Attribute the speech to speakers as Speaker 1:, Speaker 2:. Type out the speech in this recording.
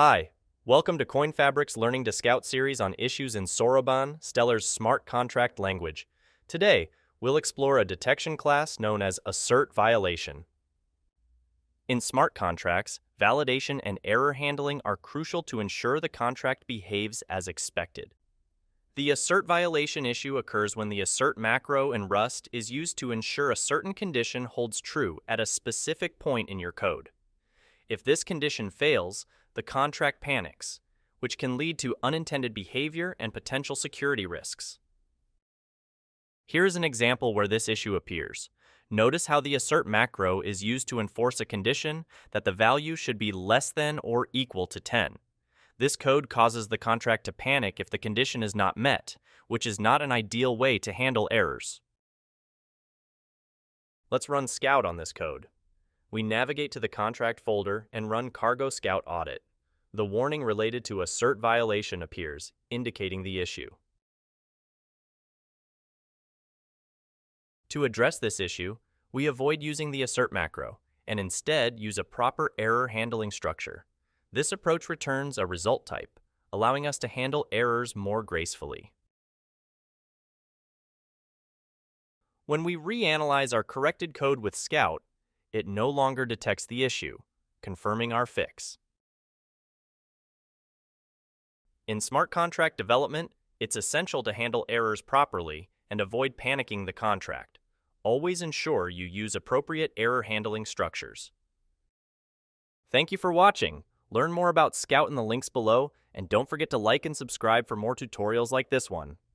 Speaker 1: Hi, welcome to CoinFabric's Learning to Scout series on issues in Soroban, Stellar's smart contract language. Today, we'll explore a detection class known as Assert violation. In smart contracts, validation and error handling are crucial to ensure the contract behaves as expected. The assert violation issue occurs when the assert macro in Rust is used to ensure a certain condition holds true at a specific point in your code. If this condition fails, the contract panics, which can lead to unintended behavior and potential security risks. Here is an example where this issue appears. Notice how the assert macro is used to enforce a condition that the value should be less than or equal to 10. This code causes the contract to panic if the condition is not met, which is not an ideal way to handle errors. Let's run Scout on this code. We navigate to the contract folder and run cargo scout audit. The warning related to assert violation appears, indicating the issue. To address this issue, we avoid using the assert macro and instead use a proper error handling structure. This approach returns a result type, allowing us to handle errors more gracefully. When we reanalyze our corrected code with Scout, it no longer detects the issue, confirming our fix. In smart contract development, it's essential to handle errors properly and avoid panicking the contract. Always ensure you use appropriate error handling structures. Thank you for watching. Learn more about Scout in the links below, and don't forget to like and subscribe for more tutorials like this one.